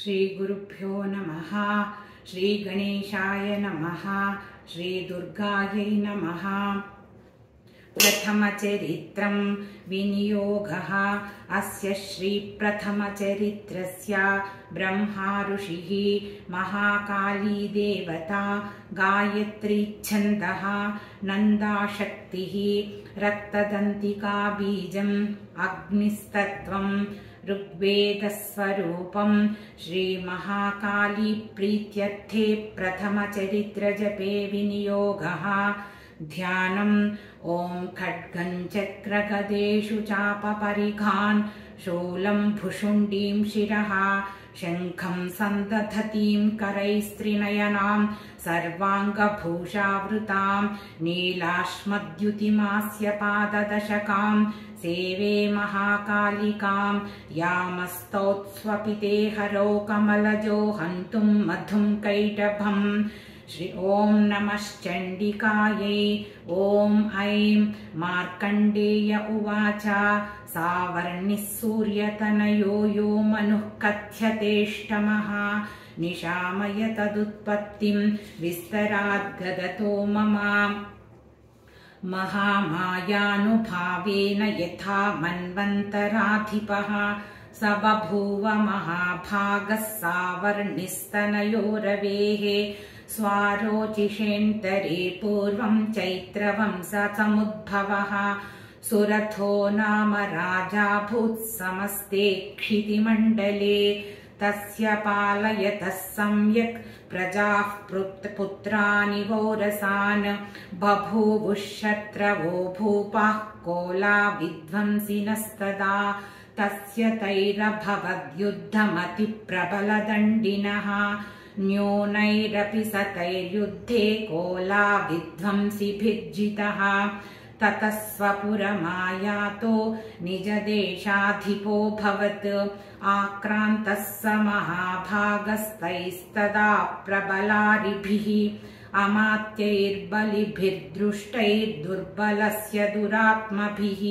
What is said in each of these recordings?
श्रीगुरुभ्यो नमः। श्रीगणेशाय नमः। श्रीदुर्गायै नमः। प्रथमचरित्रं विनियोगः। अस्य श्रीप्रथमचरित्रस्य ब्रह्मा ऋषिः, महाकाली देवता, गायत्री छन्दः, नन्दाशक्तिः, रक्तदन्तिका बीजम्, अग्निस्तत्त्वं, ऋग्वेदस्वरूपं। श्रीमहाकाली प्रीत्यर्थे प्रथमचरित्रजपे विनियोगः। ध्यानम् ॐ खड्गं चक्रगदेषु चापपरिघान्, शूलं भुशुण्डीं शिरः, शङ्खं सन्दधतीं करैस्त्रिनयनां, सर्वाङ्गभूषावृतां, नीलाश्मद्युतिमास्य पाददशकां, सेवे महाकालिकां, यामस्तौत्स्वपिते हरौ कमलजो हन्तुं मधुं कैटभम्। श्री ॐ नमश्चण्डिकायै। ॐ ऐं मार्कण्डेय उवाच। सावर्णिः सूर्यतनयो यो मनुः कथ्यतेष्टमः, निशामय तदुत्पत्तिं विस्तराद्गदतो मम। महामायानुभावेन यथा मन्वन्तराधिपः, स बभूव महाभागः सावर्णिस्तनयो रवेः। स्वारोचिषेऽन्तरे पूर्वं चैत्रवंशसमुद्भवः, सुरथो नाम राजाभूत् समस्ते क्षितिमण्डले। तस्य पालयतः सम्यक् प्रजाः पुत्राणि वोरसान्, बभूवुः शत्रवो भूपाः कोला विध्वंसिनस्तदा। तस्य तैरभवद्युद्धमतिप्रबलदण्डिनः, न्यूनैरपि सतैर्युद्धे कोला विध्वंसिभिर्जितः। ततः स्वपुरमायातो निजदेशाधिपोऽभवत्, आक्रान्तः स महाभागस्तैस्तदा प्रबलारिभिः। अमात्यैर्बलिभिर्दुष्टैर्दुर्बलस्य दुरात्मभिः,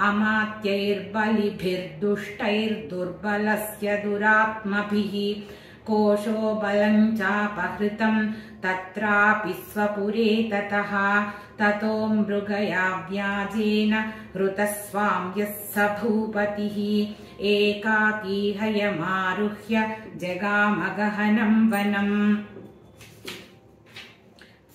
अमात्यैर्बलिभिर्दुष्टैर्दुर्बलस्य दुरात्मभिः। कोशो बलं चापहृतं तत्रापि स्वपुरे ततः, ततो मृगया व्याजेन हृतस्वाम्यः स भूपतिः। एकाकी हयमारुह्य जगामगहनं वनम्,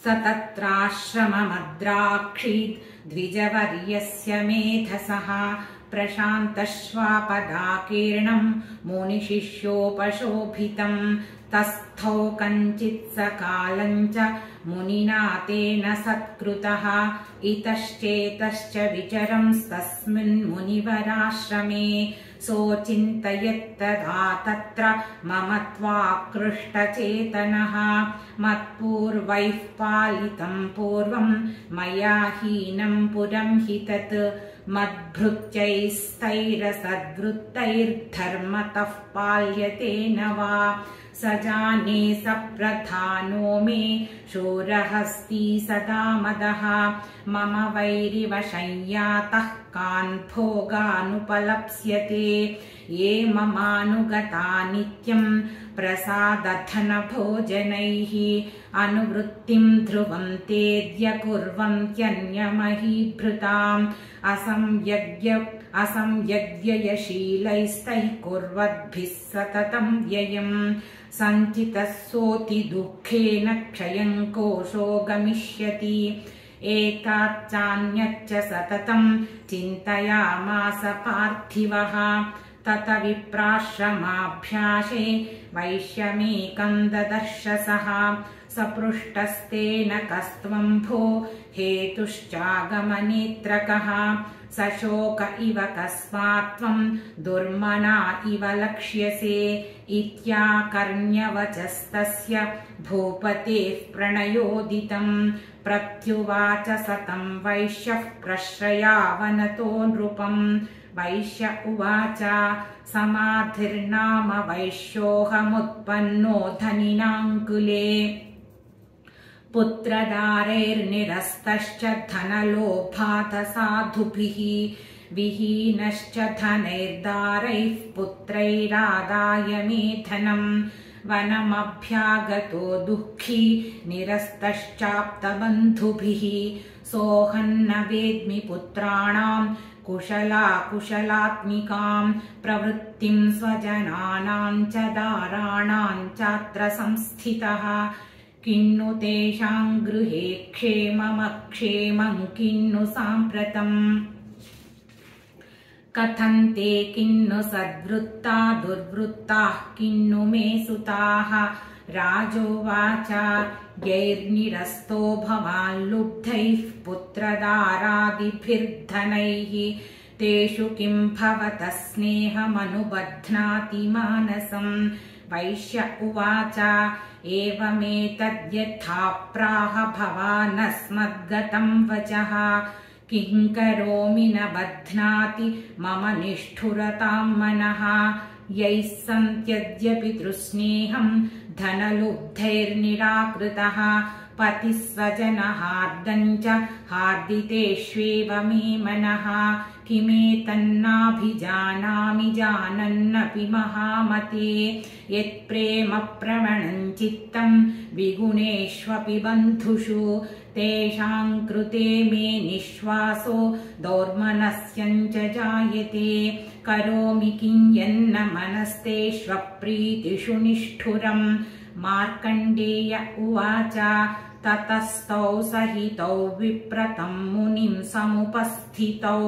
स तत्राश्रममद्राक्षीत् द्विजवर्यस्य मेधसः। प्रशान्तश्वापदाकीर्णं मुनिशिष्योपशोभितं, तस्थौ कञ्चित् सकालं च मुनिना तेन सत्कृतः। इतश्चेतश्च विचरंस्तस्मिन् मुनिवराश्रमे, सोचिन्तयत्तदा तत्र मम त्वाकृष्टचेतनः। मत्पूर्वैः पालितं पूर्वं मया हीनं पुरं हि तत्, मद्भृत्यैस्तैरसद्वृत्तैर्धर्मतः पाल्यते न वा। स जाने स प्रधानो मे शूरहस्ती सदा मदः, मम वैरिवशय्यातः कान् भोगानुपलप्स्यते। ये ममानुगता नित्यं प्रसादधनभोजनैः, अनुवृत्तिं ध्रुवं तेऽद्य कुर्वन्त्यन्यमहीभृताम्। असंयग्ययशीलैस्तैः कुर्वद्भिः सततं व्ययम्, सञ्चितः सोऽति दुःखेन क्षयं कोशो गमिष्यति। एताच्चान्यच्च सततं चिन्तयामास पार्थिवः। तत विप्राश्रमाभ्यासे वैश्यमेकं ददर्श सः, सपृष्टस्तेन कस्त्वं भो हेतुश्चागमनेत्रकः। सशोक इव कस्मात् त्वं दुर्मना इव लक्ष्यसे, इत्याकर्ण्यवचस्तस्य भूपतेः प्रणयोदितं। प्रत्युवाच सतं वैश्यः प्रश्रयावनतो नृपम्। वैश्य उवाच समाधिर्नाम वैश्योऽहमुत्पन्नो धनिनाङ्कुले, पुत्रदारैर्निरस्तश्च धनलोभात् साधुभिः। विहीनश्च धनैर्दारैः पुत्रैरादाय मे धनम् वनमभ्यागतो दुःखी निरस्तश्चाप्तबन्धुभिः सोऽहन्न वेद्मि पुत्राणां कुशलाकुशलात्मिकां प्रवृत्तिं स्वजनानां च दाराणां चात्र संस्थितः किन्नु तेषां गृहे क्षेममक्षेमं किन्नु साम्प्रतम् कथन्ते किन्नु सद्वृत्ता दुर्वृत्ताः किन्नु मे सुताः राजोवाच यैर्निरस्तो भवान् लुब्धैः पुत्रदारादिभिर्धनैः तेषु किं भवतः स्नेहमनुबध्नाति मानसम् वैश्य उवाच एवमेतद्यथा प्राह भवानस्मद्गतं वचः किं करोमि न बध्नाति मम निष्ठुरतां मनः यैः सन्त्यद्यपि तृस्नेहं धनलुब्धैर्निराकृतः पतिः स्वजनहार्दं च हार्दितेष्वेव मे मनः किमेतन्नाभिजानामि जानन्नपि महामते यत्प्रेमप्रवणं चित्तं विगुणेष्वपि बन्धुषु तेषां कृते मे निःश्वासो दौर्मनस्यञ्च जायते करोमि किं यन्न मनस्तेष्वप्रीतिषु निष्ठुरम् मार्कण्डेय उवाच ततस्तौ सहितौ विप्रतं मुनिं समुपस्थितौ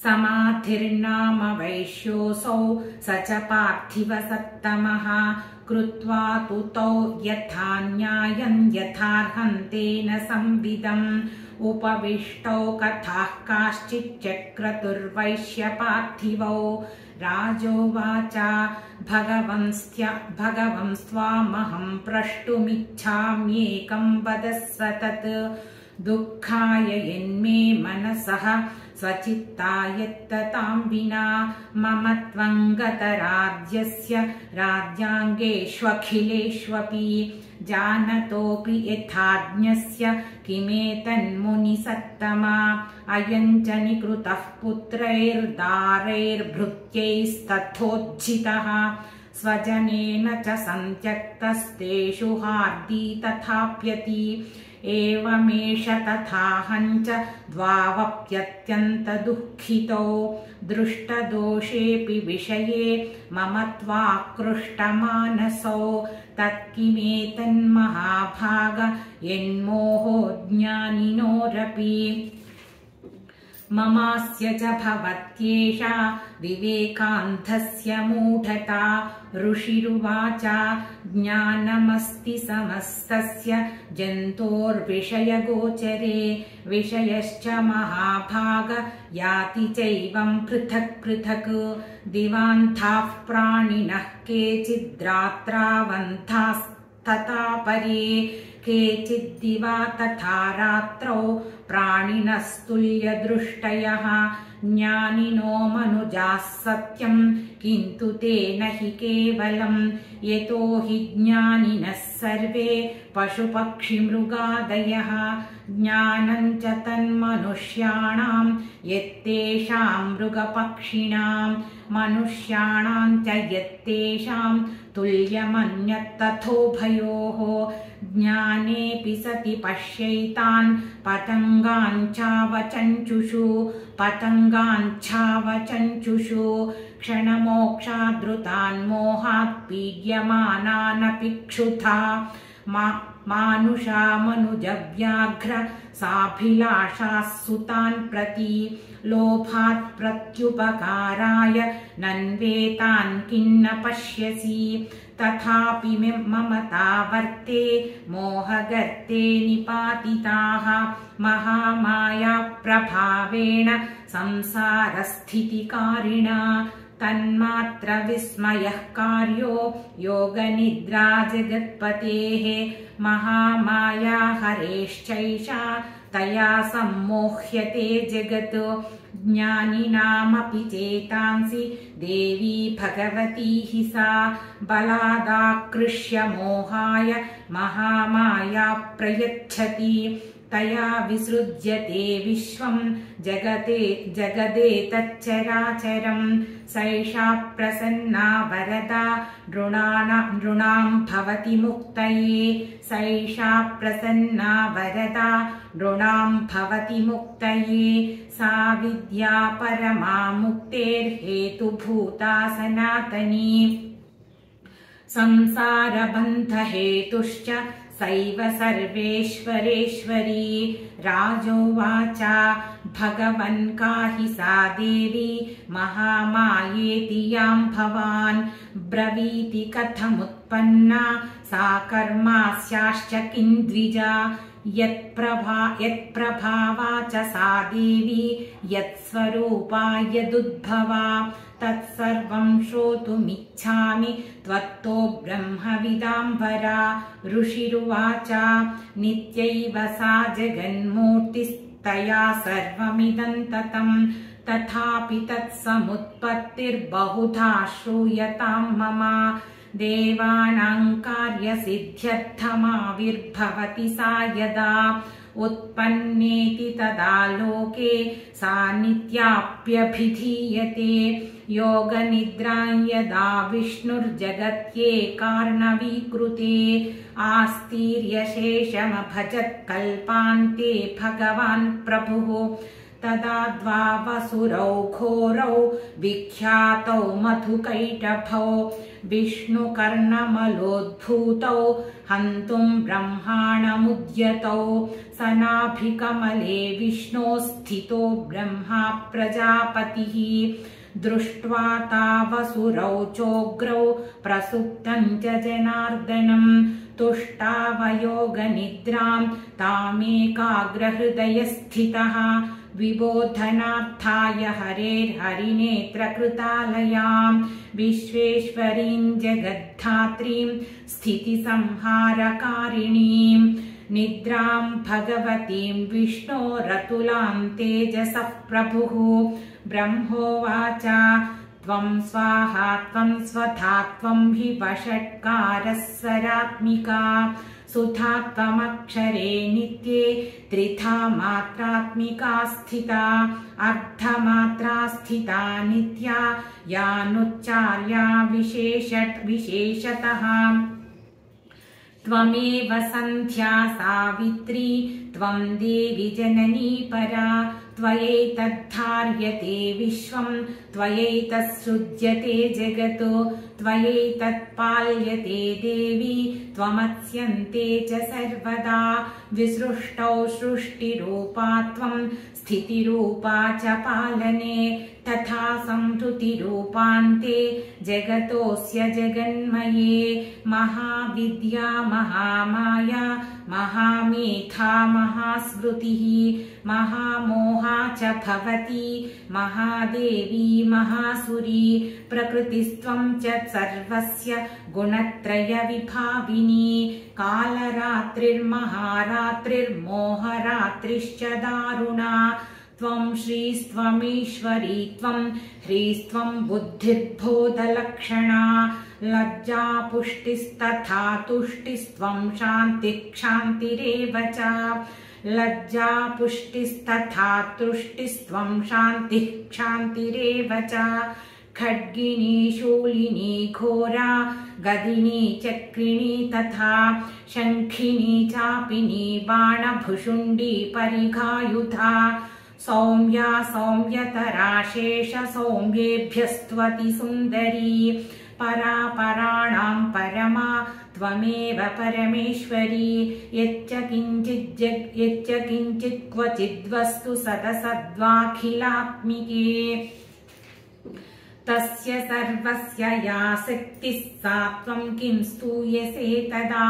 समाधिर्नाम वैश्योऽसौ स च पार्थिवसत्तमः कृत्वा तु तौ यथा न्यायं यथार्हं तेन संविदम् उपविष्टौ कथाः काश्चिच्चक्रतुर्वैश्यपार्थिवौ राजोवाच भगवंस्त्वामहं प्रष्टुमिच्छाम्येकं वदस्व तत् दुःखाय यन्मे मनसः स्वचित्तायत्ततां विना मम त्वं गतराज्यस्य राज्याङ्गेष्वखिलेष्वपि जानतोऽपि यथाज्ञस्य किमेतन्मुनिसत्तमा अयं च निकृतः पुत्रैर्दारैर्भृत्यैस्तथोज्झितः स्वजनेन च सन्त्यक्तस्तेषु हार्दी तथाप्यति एवमेष तथाहं च द्वावप्यत्यन्तदुःखितौ दृष्टदोषेऽपि विषये मम त्वाकृष्टमानसौ तत्किमेतन्महाभाग यन्मोहो ज्ञानिनोरपि ममास्य च भवत्येषा विवेकान्धस्य मूढता ऋषिरुवाच ज्ञानमस्ति समस्तस्य जन्तोर्विषयगोचरे विषयश्च महाभाग याति चैवं पृथक् पृथक् दिवान्ताः प्राणिनः केचिद्रात्रावन्तास्तथा परे केचिद्दिवा तथा रात्रौ प्राणिनस्तुल्यदृष्टयः ज्ञानिनो मनुजाः सत्यं किन्तु तेन हि केवलं यतो हि ज्ञानिनः सर्वे पशुपक्षिमृगादयः ज्ञानं च तन्मनुष्याणां यत्तेषां मृगपक्षिणां मनुष्याणां च यत्तेषां तुल्यमन्यत्तथोभयोः ज्ञानेऽपि सति पश्यैतान् पतङ्गाञ्छावचञ्चुषु क्षणमोक्षादृतान् मोहात् पीड्यमानानपि क्षुधा मानुषा मनुजव्याघ्र साभिलाषाः सुतान् प्रति लोभात् प्रत्युपकाराय नन्वेतान् किन्न पश्यसि तथापि ममता वर्ते मोहगर्ते निपातिताः महामाया प्रभावेण संसारस्थितिकारिणा तन्मात्र विस्मयः कार्यो योगनिद्रा जगत्पतेः महामाया हरेश्चैषा तया सम्मोह्यते जगत् ज्ञानिनामपि चेतांसि देवी भगवती हि सा बलादाकृष्य मोहाय महामाया प्रयच्छति तया विसृज्यते विश्वं जगदेतच्चराचरम् सैषा प्रसन्ना वरदा नृणां भवति मुक्तये सैषा प्रसन्ना वरदा नृणां भवति मुक्तये सा विद्या परमा मुक्तेर्हेतुभूता सनातनी संसारबन्धहेतुश्च सैव सर्वेश्वरेश्वरी राजोवाच भगवन् काहि सा देवी महामायेति यां भवान् ब्रवीति कथमुत्पन्ना सा कर्मास्याश्च किन्द्विजा यत्प्रभावा च सा देवी यत्स्वरूपा यदुद्भवा तत्सर्वं श्रोतुमिच्छामि त्वत्तो ब्रह्मविदाम्बरा ऋषिरुवाच नित्यैव सा जगन्मूर्तिस्तया सर्वमिदं ततं तथापि तत्समुत्पत्तिर्बहुधा श्रूयतां मम देवानां कार्यसिद्ध्यर्थमाविर्भवति सा यदा उत्पन्नेति तदा लोके सा नित्याप्यभिधीयते योगनिद्रां यदा विष्णुर्जगत्येकार्णवीकृते आस्तीर्यशेषमभजत्कल्पान्ते भगवान् प्रभुः तदा द्वावसुरौ घोरौ विख्यातौ मधुकैटभौ विष्णुकर्णमलोद्भूतौ हन्तुं ब्रह्माणमुद्यतौ सनाभिकमले विष्णो स्थितो ब्रह्मा प्रजापतिः दृष्ट्वा तावसुरौ चोग्रौ प्रसुप्तं च जनार्दनं तुष्टावयोगनिद्रां तामेकाग्रहृदयस्थितः विबोधनार्थाय हरेर्हरिनेत्रकृतालयां विश्वेश्वरीं जगद्धात्रीं स्थितिसंहारकारिणीं निद्रां भगवतीं विष्णोरतुलां तेजसः प्रभुः ब्रह्मोवाच त्वं स्वाहा त्वं स्वधा त्वं हि वषट्कारस्वरात्मिका सुधा त्वमक्षरे नित्ये त्रिधा मात्रात्मिका स्थिता अर्धमात्रा स्थिता नित्या यानुच्चार्या विशेषतः त्वमेव सन्ध्या सावित्री त्वं देवि जननी परा त्वयैतद्धार्यते विश्वं त्वयैतत्सृज्यते जगत् त्वयैतत्पाल्यते देवी त्वमत्स्यन्ते च सर्वदा विसृष्टौ सृष्टिरूपा त्वं स्थितिरूपा च पालने तथा संहृतिरूपान्ते जगतोऽस्य जगन्मये महाविद्या महामाया महामेधा महास्मृतिः महामोहा च भवति महादेवी महासुरी प्रकृतिस्त्वं च सर्वस्य गुणत्रयविभाविनी कालरात्रिर्महारात्रिर्मोहरात्रिश्च दारुणा त्वं श्रीस्त्वमीश्वरी त्वं ह्रीस्त्वं बुद्धिर्बोधलक्षणा लज्जा पुष्टिस्तथा तुष्टिस्त्वं शान्तिक्षान्तिरेव च लज्जा पुष्टिस्तथा तुष्टिस्त्वं शान्तिः क्षान्तिरेव च खड्गिनी शूलिनी घोरा गदिनी चक्रिणी तथा शङ्खिनी चापिनी बाणभुषुण्डी परिघायुधा सौम्या सौम्यतरा शेष सौम्येभ्यस्त्वति सुन्दरी परा पराणां परमा त्वमेव परमेश्वरी यच्च किञ्चित् क्वचिद्वस्तु सदसद्वाखिलात्मिके तस्य सर्वस्य या शक्तिः सा त्वं किं स्तूयसे तदा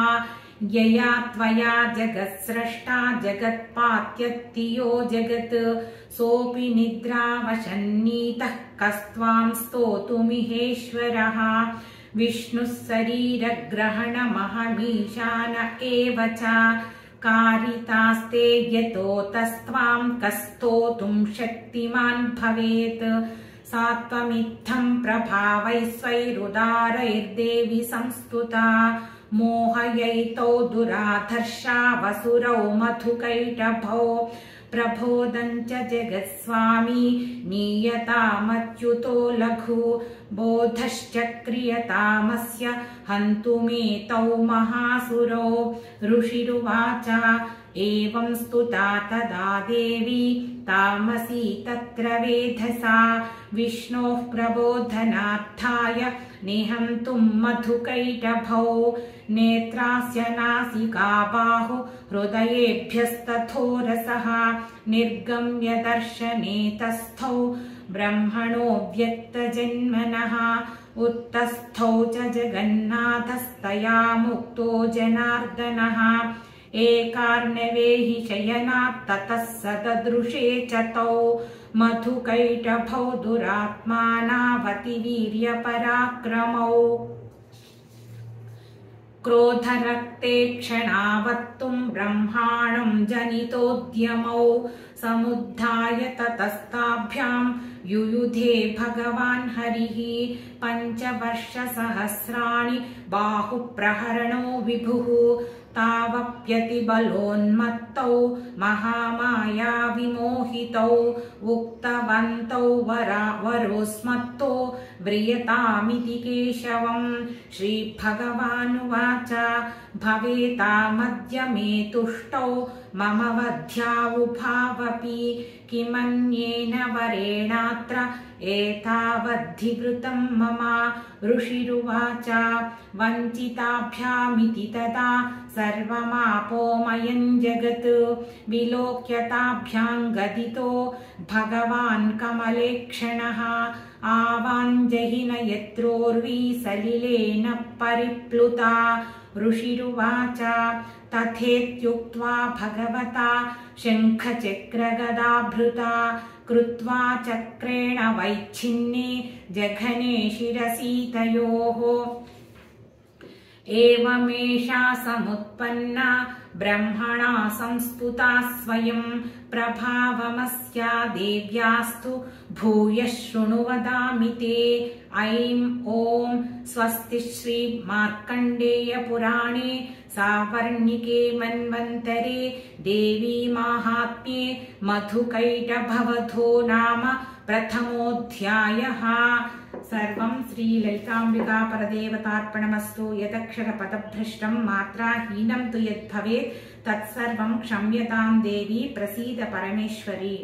यया त्वया जगत्स्रष्टा जगत्पात्यत्तियो जगत् सोऽपि निद्रावशन्नीतः कस्त्वां स्तोतुमिहेश्वरः विष्णुः शरीरग्रहणमहमीशान एव च कारितास्ते यतोतस्त्वां कस्तोतुं शक्तिमान् भवेत् सा त्वमित्थं प्रभावैः स्वैरुदारैर्देवि संस्तुता मोहयैतौ दुराधर्षा वसुरौ मधुकैटभौ प्रबोधञ्च जगत्स्वामी नीयतामच्युतो लघु बोधश्च क्रियतामस्य हन्तुमेतौ महासुरो ऋषिरुवाच एवं स्तुता तदा देवी तामसी तत्र वेधसा विष्णोः प्रबोधनार्थाय निहन्तुं मधुकैटभौ नेत्रास्य नासिका बाहु हृदयेभ्यस्तथोरसः निर्गम्य दर्शने तस्थौ ब्रह्मणो व्यक्तजन्मनः उत्तस्थौ च जगन्नाथस्तया मुक्तो जनार्दनः एकार्णवे हि शयनात् ततः स ददृशे च तौ मधुकैटभौ दुरात्मानावतिवीर्यपराक्रमौ क्रोधरक्ते क्षणावत्तुं ब्रह्माणं जनितोद्यमौ समुद्धाय ततस्ताभ्यां युयुधे भगवान् हरिः 5 वर्षसहस्राणि बाहुप्रहरणो विभुः तावप्यतिबलोन्मत्तौ महामाया विमोहितौ उक्तवन्तौ वरोस्मत्तो व्रियतामिति केशवम् श्रीभगवानुवाच भवेतामद्य मे तुष्टौ मम वध्यावुभावपि किमन्येन वरेणात्र एतावद्धिवृतं मम ऋषिरुवाच वञ्चिताभ्यामिति तदा सर्वमापोमयं जगत् विलोक्यताभ्यां गदितो भगवान् कमलेक्षणः आवाञ्जहिनयत्रोर्वी सलिलेन परिप्लुता ऋषिरुवाच तथेत्युक्त्वा भगवता शङ्खचक्रगदाभृता कृत्वा चक्रेण वैच्छिन्ने जघने शिरसि तयोः एवमेषा समुत्पन्ना ब्रह्मणा संस्तुता स्वयं प्रभावमस्या देव्यास्तु भूयः शृणु वदामि ते ऐं ॐ स्वस्ति श्री मार्कण्डेय पुराणे सावर्णिके मन्वन्तरे देवी माहात्म्ये मधुकैटभवधो नाम प्रथमोऽध्यायः। सर्वं श्रीललिताम्बिका परदेवतार्पणमस्तु। यदक्षरपदभ्रष्टं मात्राहीनं तु यद्भवेत् तत्सर्वं क्षम्यतां देवी प्रसीद परमेश्वरी।